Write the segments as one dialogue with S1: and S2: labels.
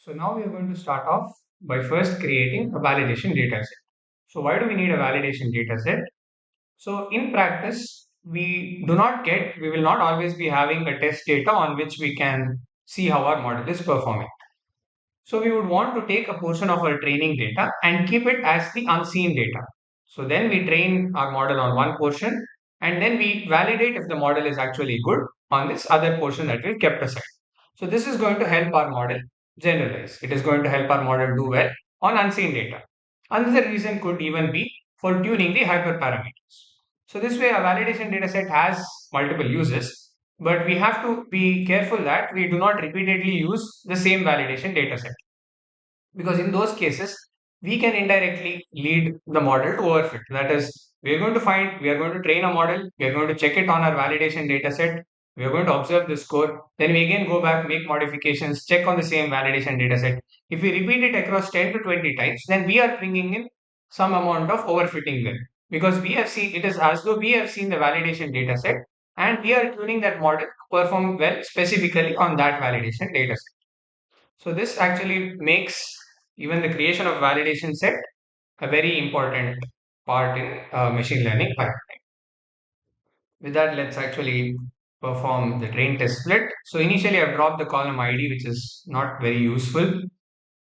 S1: So now we are going to start off by first creating a validation data set. So why do we need a validation data set? So in practice, we will not always be having a test data on which we can see how our model is performing. So we would want to take a portion of our training data and keep it as the unseen data. So then we train our model on one portion and then we validate if the model is actually good on this other portion that we've kept aside. So this is going to help our model generalize. It is going to help our model do well on unseen data. Another reason could even be for tuning the hyperparameters. So this way a validation data set has multiple uses, but we have to be careful that we do not repeatedly use the same validation data set, because in those cases we can indirectly lead the model to overfit. That is, we are going to train a model, we are going to check it on our validation data set, we are going to observe the score, then we again go back, make modifications, check on the same validation data set. If we repeat it across 10 to 20 times, then we are bringing in some amount of overfitting there, because we have seen it is as though we have seen the validation data set and we are tuning that model to perform well specifically on that validation data set. So this actually makes even the creation of validation set a very important part in machine learning pipeline. With that, let's actually perform the train test split. So initially I've dropped the column ID, which is not very useful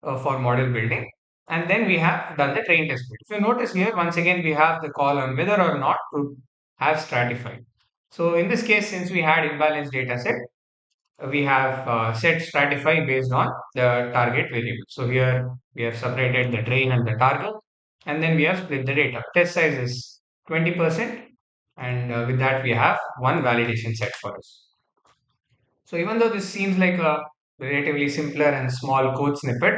S1: for model building. And then we have done the train test split. If you notice here, once again, we have the column whether or not to have stratified. So in this case, since we had imbalanced data set, we have set stratify based on the target variable. So here we have separated the train and the target, and then we have split the data. Test size is 20%, and with that we have one validation set for us. So even though this seems like a relatively simpler and small code snippet,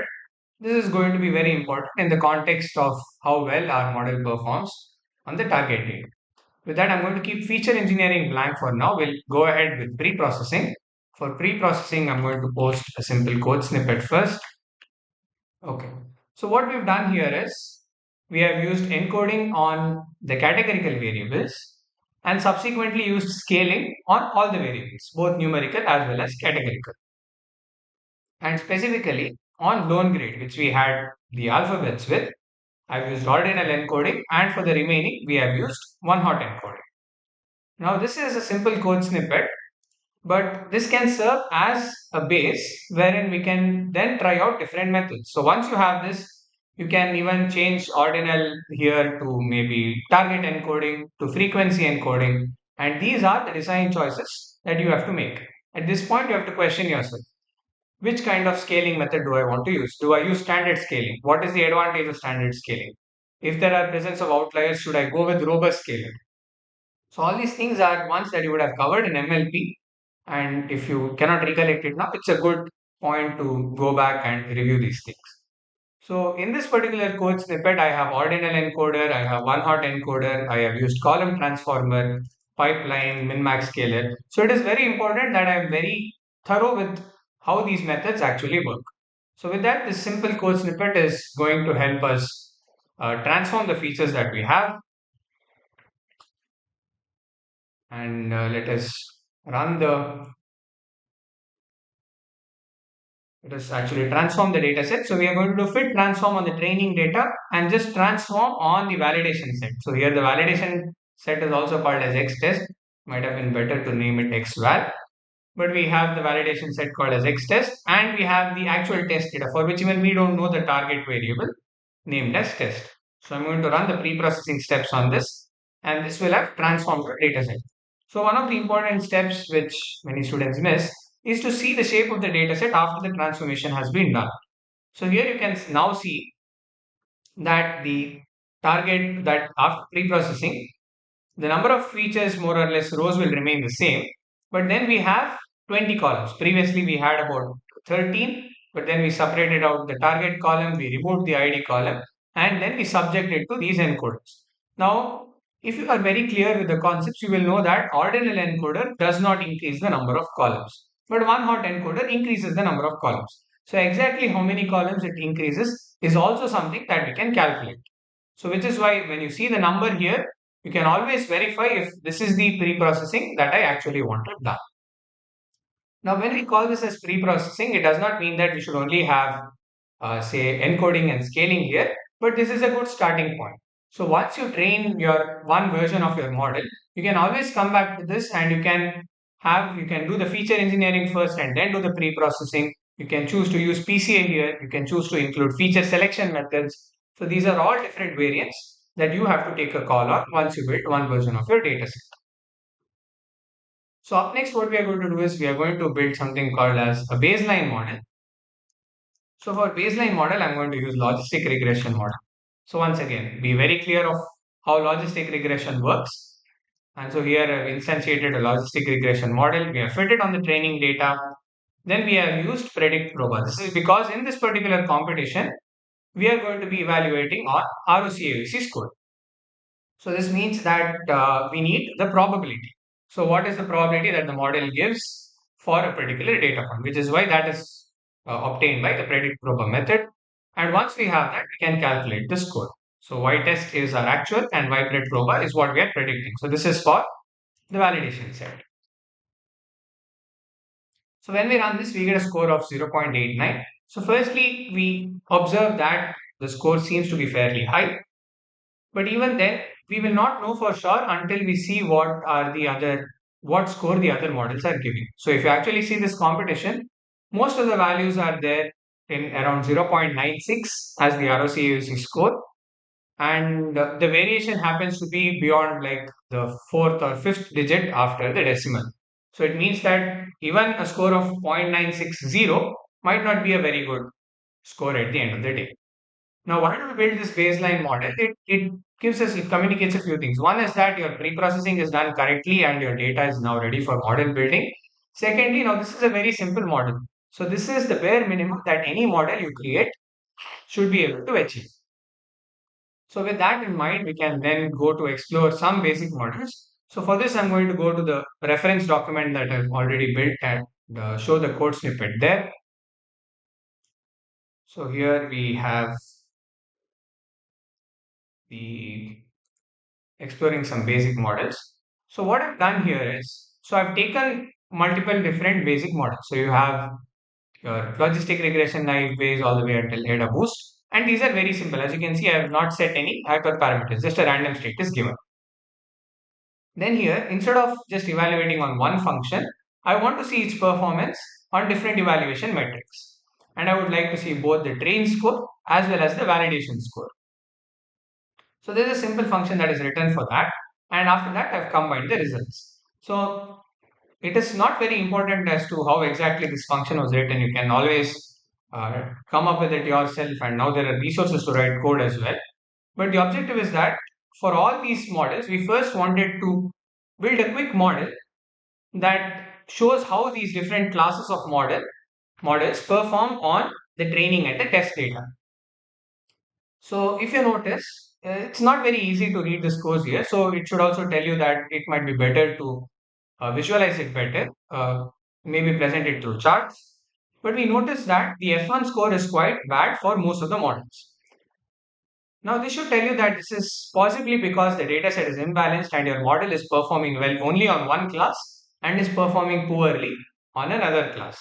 S1: this is going to be very important in the context of how well our model performs on the target data. With that, I'm going to keep feature engineering blank for now. We'll go ahead with pre-processing. For pre-processing, I'm going to post a simple code snippet first. Okay. So what we've done here is we have used encoding on the categorical variables and subsequently used scaling on all the variables, both numerical as well as categorical. And specifically on loan grade, which we had the alphabets with, I've used ordinal encoding, and for the remaining, we have used one hot encoding. Now, this is a simple code snippet, but this can serve as a base wherein we can then try out different methods. So once you have this, you can even change ordinal here to maybe target encoding to frequency encoding. And these are the design choices that you have to make. At this point, you have to question yourself. Which kind of scaling method do I want to use? Do I use standard scaling? What is the advantage of standard scaling? If there are presence of outliers, should I go with robust scaling? So all these things are ones that you would have covered in MLP. And if you cannot recollect it now, it's a good point to go back and review these things. So in this particular code snippet, I have ordinal encoder, I have one hot encoder, I have used column transformer, pipeline, min-max scaler. So it is very important that I am very thorough with how these methods actually work. So with that, this simple code snippet is going to help us transform the features that we have. And let us run the Let us actually transform the data set. So we are going to do fit transform on the training data and just transform on the validation set. So here the validation set is also called as X test. Might have been better to name it XVal. But we have the validation set called as X test, and we have the actual test data for which even we don't know the target variable named as test. So I'm going to run the pre-processing steps on this, and this will have transformed the data set. So one of the important steps which many students miss is to see the shape of the dataset after the transformation has been done. So here you can now see that the target that after pre-processing, the number of features more or less rows will remain the same, but then we have 20 columns. Previously we had about 13, but then we separated out the target column, we removed the ID column, and then we subjected to these encoders. Now, if you are very clear with the concepts, you will know that ordinal encoder does not increase the number of columns, but one hot encoder increases the number of columns. So exactly how many columns it increases is also something that we can calculate. So which is why when you see the number here, you can always verify if this is the pre-processing that I actually wanted done. Now, when we call this as pre-processing, it does not mean that we should only have, say, encoding and scaling here, but this is a good starting point. So once you train your one version of your model, you can always come back to this and you can do the feature engineering first and then do the pre-processing. You can choose to use PCA here. You can choose to include feature selection methods. So these are all different variants that you have to take a call on once you build one version of your dataset. So up next, what we are going to do is we are going to build something called as a baseline model. So for baseline model, I'm going to use logistic regression model. So once again, be very clear of how logistic regression works. And so here I've instantiated a logistic regression model. We have fit it on the training data. Then we have used predict proba. This is because in this particular competition, we are going to be evaluating on ROCAUC score. So this means that we need the probability. So what is the probability that the model gives for a particular data point, which is why that is obtained by the predict proba method. And once we have that, we can calculate the score. So y test is our actual and y predict proba is what we are predicting. So this is for the validation set. So when we run this, we get a score of 0.89. So firstly, we observe that the score seems to be fairly high. But even then, we will not know for sure until we see what score the other models are giving. So if you actually see this competition, most of the values are there in around 0.96 as the ROCAUC score, and the variation happens to be beyond like the fourth or fifth digit after the decimal. So it means that even a score of 0.960 might not be a very good score at the end of the day. Now, why do we build this baseline model? It communicates a few things. One is that your pre-processing is done correctly and your data is now ready for model building. Secondly, now this is a very simple model. So this is the bare minimum that any model you create should be able to achieve. So with that in mind, we can then go to explore some basic models. So for this, I'm going to go to the reference document that I've already built and show the code snippet there. So here we have the exploring some basic models. So what I've done here is, so I've taken multiple different basic models. So you have your logistic regression naive Bayes all the way until ADA boost. And these are very simple. As you can see, I have not set any hyperparameters, just a random state is given. Then here, instead of just evaluating on one function, I want to see its performance on different evaluation metrics. And I would like to see both the train score as well as the validation score. So there's a simple function that is written for that. And after that, I've combined the results. So it is not very important as to how exactly this function was written. You can always come up with it yourself. And now there are resources to write code as well. But the objective is that for all these models, we first wanted to build a quick model that shows how these different classes of models perform on the training and the test data. So if you notice, it's not very easy to read the scores here. So it should also tell you that it might be better to visualize it better, maybe present it through charts. But we notice that the F1 score is quite bad for most of the models. Now this should tell you that this is possibly because the data set is imbalanced and your model is performing well only on one class and is performing poorly on another class.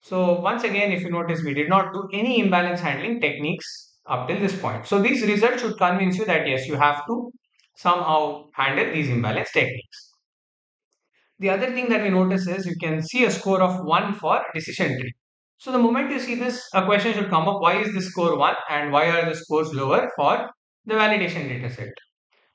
S1: So once again, if you notice, we did not do any imbalance handling techniques up till this point. So these results should convince you that yes, you have to somehow handle these imbalance techniques. The other thing that we notice is you can see a score of 1 for decision tree. So the moment you see this, a question should come up, why is this score 1 and why are the scores lower for the validation data set?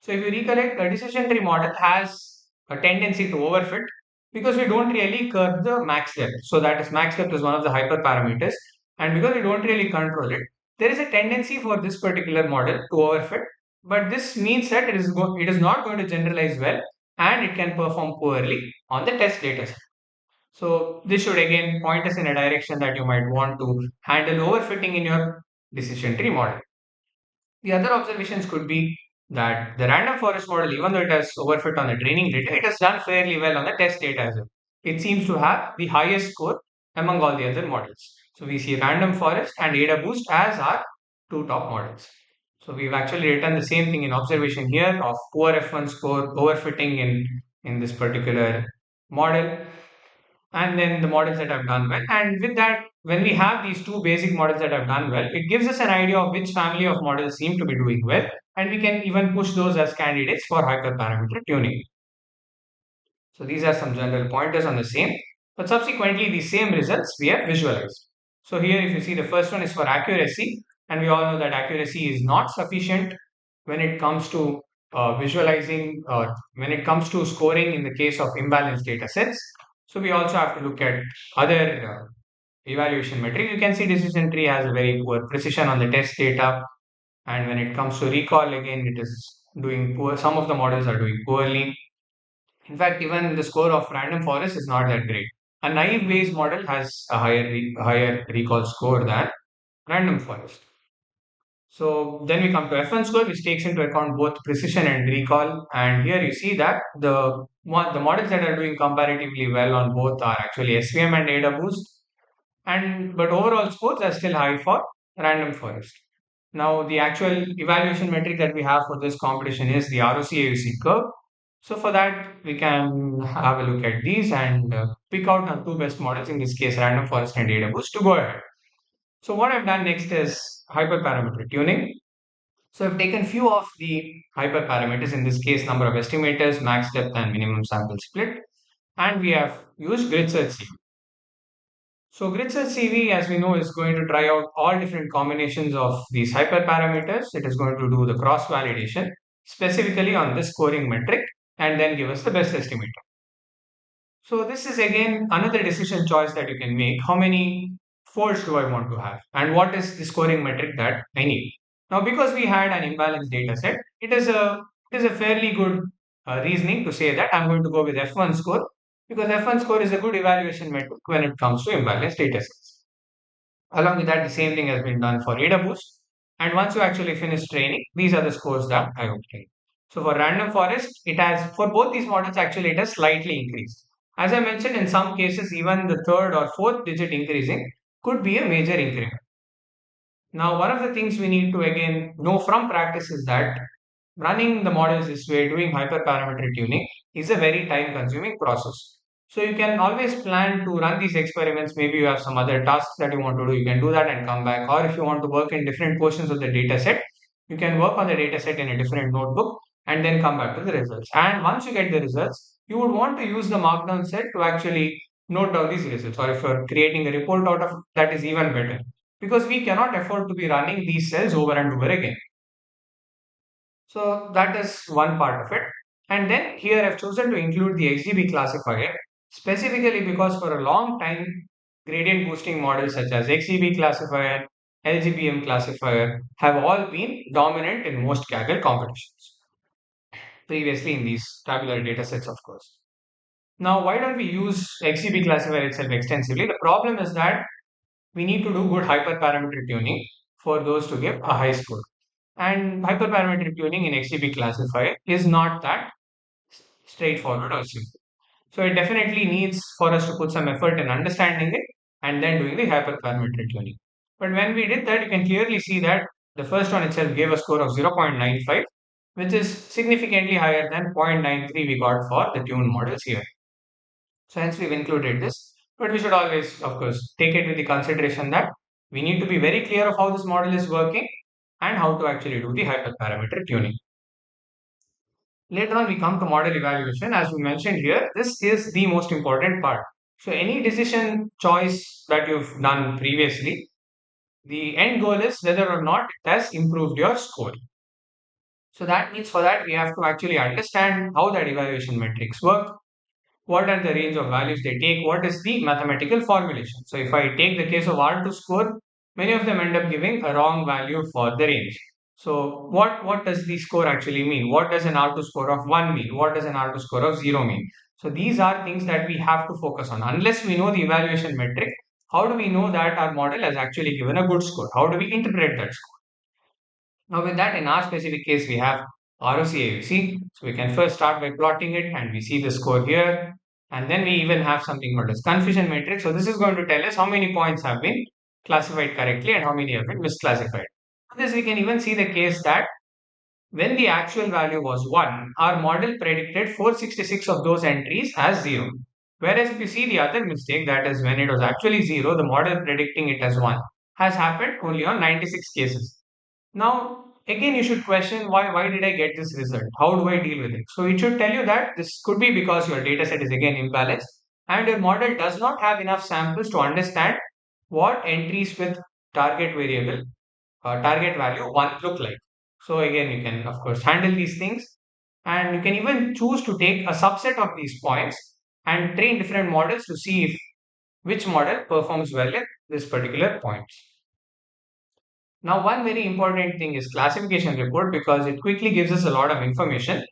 S1: So if you recollect, a decision tree model has a tendency to overfit because we don't really curb the max depth. So that is max depth is one of the hyperparameters, and because we don't really control it, there is a tendency for this particular model to overfit. But this means that it is not going to generalize well, and it can perform poorly on the test data set. So this should again point us in a direction that you might want to handle overfitting in your decision tree model. The other observations could be that the random forest model, even though it has overfit on the training data, it has done fairly well on the test data as well. It seems to have the highest score among all the other models. So we see random forest and ADA boost as our two top models. So we've actually written the same thing in observation here of poor F1 score overfitting in this particular model. and then the models that have done well. And with that, when we have these two basic models that have done well, it gives us an idea of which family of models seem to be doing well, and we can even push those as candidates for hyperparameter tuning. So these are some general pointers on the same, but subsequently the same results we have visualized. So here if you see, the first one is for accuracy, and we all know that accuracy is not sufficient when it comes to visualizing, when it comes to scoring in the case of imbalanced data sets. So we also have to look at other evaluation metrics. You can see decision tree has a very poor precision on the test data, and when it comes to recall, again it is doing poor. Some of the models are doing poorly. In fact, even the score of random forest is not that great. A naive Bayes model has a higher recall score than random forest. So then we come to F1 score, which takes into account both precision and recall. And here you see that the models that are doing comparatively well on both are actually SVM and ADA boost. And but overall scores are still high for random forest. Now the actual evaluation metric that we have for this competition is the ROC curve. So for that, we can have a look at these and pick out our two best models, in this case, random forest and data boost, to go ahead. So what I've done next is hyperparameter tuning. So I've taken few of the hyperparameters, in this case, number of estimators, max depth and minimum sample split. And we have used grid search CV. So grid search CV, as we know, is going to try out all different combinations of these hyperparameters. It is going to do the cross validation specifically on this scoring metric and then give us the best estimate. So this is again another decision choice that you can make. How many folds do I want to have? And what is the scoring metric that I need? Now, because we had an imbalanced data set, it is a fairly good reasoning to say that I'm going to go with F1 score, because F1 score is a good evaluation metric when it comes to imbalanced data sets. Along with that, the same thing has been done for ADA boost. And once you actually finish training, these are the scores that I obtained. So for random forest, it has, for both these models, actually it has slightly increased. As I mentioned, in some cases, even the third or fourth digit increasing could be a major increment. Now, one of the things we need to again know from practice is that running the models this way, doing hyperparameter tuning, is a very time consuming process. So you can always plan to run these experiments. Maybe you have some other tasks that you want to do, you can do that and come back. Or if you want to work in different portions of the data set, you can work on the data set in a different notebook and then come back to the results. And once you get the results, you would want to use the markdown set to actually note down these results. Or if you're creating a report out of that, is even better, because we cannot afford to be running these cells over and over again. So that is one part of it. And then here I've chosen to include the XGB classifier specifically because for a long time, gradient boosting models such as XGB classifier, LGBM classifier have all been dominant in most Kaggle competitions. Previously in these tabular data sets, of course. Now, why don't we use XGB classifier itself extensively? The problem is that we need to do good hyperparameter tuning for those to give a high score. And hyperparameter tuning in XGB classifier is not that straightforward or simple. So it definitely needs for us to put some effort in understanding it and then doing the hyperparameter tuning. But when we did that, you can clearly see that the first one itself gave a score of 0.95, which is significantly higher than 0.93 we got for the tuned models here. So hence we've included this, but we should always, of course, take it with the consideration that we need to be very clear of how this model is working and how to actually do the hyperparameter tuning. Later on, we come to model evaluation. As we mentioned here, this is the most important part. So any decision choice that you've done previously, the end goal is whether or not it has improved your score. So that means for that, we have to actually understand how that evaluation metrics work, what are the range of values they take, what is the mathematical formulation. So if I take the case of R2 score, many of them end up giving a wrong value for the range. So what does the score actually mean? What does an R2 score of 1 mean? What does an R2 score of 0 mean? So these are things that we have to focus on. Unless we know the evaluation metric, how do we know that our model has actually given a good score? How do we interpret that score? Now with that, in our specific case, we have ROCAUC. So we can first start by plotting it and we see the score here. And then we even have something called as confusion matrix. So this is going to tell us how many points have been classified correctly and how many have been misclassified. For this, we can even see the case that when the actual value was 1, our model predicted 466 of those entries as 0. Whereas if you see the other mistake, that is when it was actually 0, the model predicting it as 1, has happened only on 96 cases. Now, again, you should question why did I get this result? How do I deal with it? So it should tell you that this could be because your data set is again imbalanced and your model does not have enough samples to understand what entries with target variable target value 1 look like. So again, you can of course handle these things, and you can even choose to take a subset of these points and train different models to see if which model performs well at this particular point. Now, one very important thing is classification report because it quickly gives us a lot of information.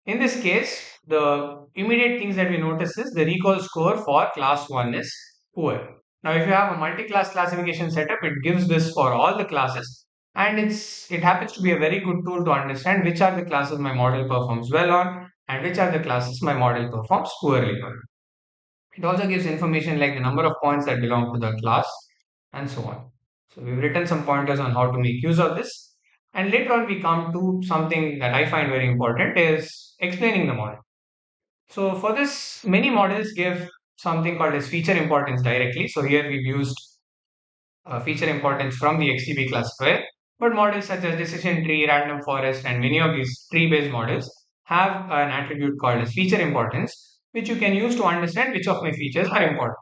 S1: In this case, the immediate things that we notice is the recall score for class 1 is poor. Now, if you have a multi-class classification setup, it gives this for all the classes, and it happens to be a very good tool to understand which are the classes my model performs well on and which are the classes my model performs poorly on. It also gives information like the number of points that belong to the class and so on. So we've written some pointers on how to make use of this. And later on, we come to something that I find very important is explaining the model. So for this, many models give something called as feature importance directly. So here we've used feature importance from the XTB classifier. But models such as decision tree, random forest, and many of these tree-based models have an attribute called as feature importance, which you can use to understand which of my features are important.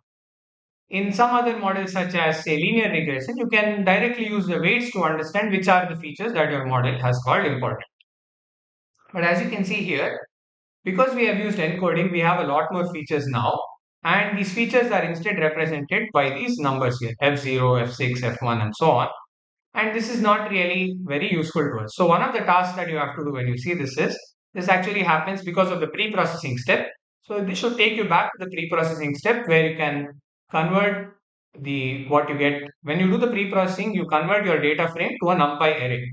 S1: In some other models, such as say linear regression, you can directly use the weights to understand which are the features that your model has called important. But as you can see here, because we have used encoding, we have a lot more features now. And these features are instead represented by these numbers here, F0, F6, F1, and so on. And this is not really very useful to us. So one of the tasks that you have to do when you see this is, this actually happens because of the pre-processing step. So this should take you back to the pre-processing step where you can convert the what you get when you do the pre-processing, you convert your data frame to a numpy array.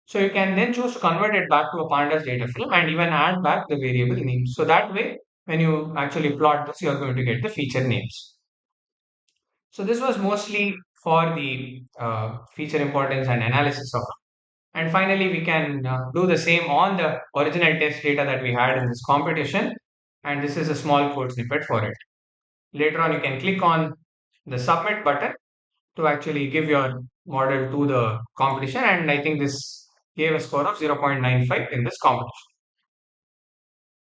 S1: So you can then choose to convert it back to a pandas data frame and even add back the variable names. So that way, when you actually plot this, you're going to get the feature names. So this was mostly for the feature importance and analysis of. And finally, we can do the same on the original test data that we had in this competition. And this is a small code snippet for it. Later on, you can click on the submit button to actually give your model to the competition. And I think this gave a score of 0.95 in this competition.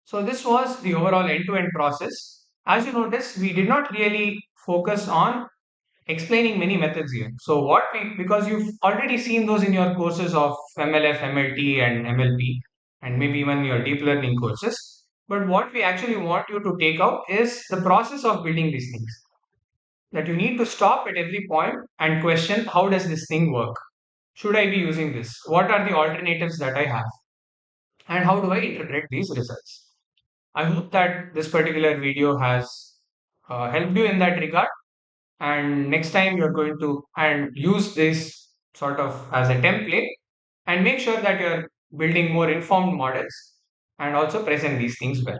S1: So this was the overall end-to-end process. As you notice, we did not really focus on explaining many methods here. So what we, because you've already seen those in your courses of MLF, MLT and MLP and maybe even your deep learning courses. But what we actually want you to take out is the process of building these things. That you need to stop at every point and question, how does this thing work? Should I be using this? What are the alternatives that I have? And how do I interpret these results? I hope that this particular video has helped you in that regard. And next time you're going to and use this sort of as a template and make sure that you're building more informed models and also present these things well.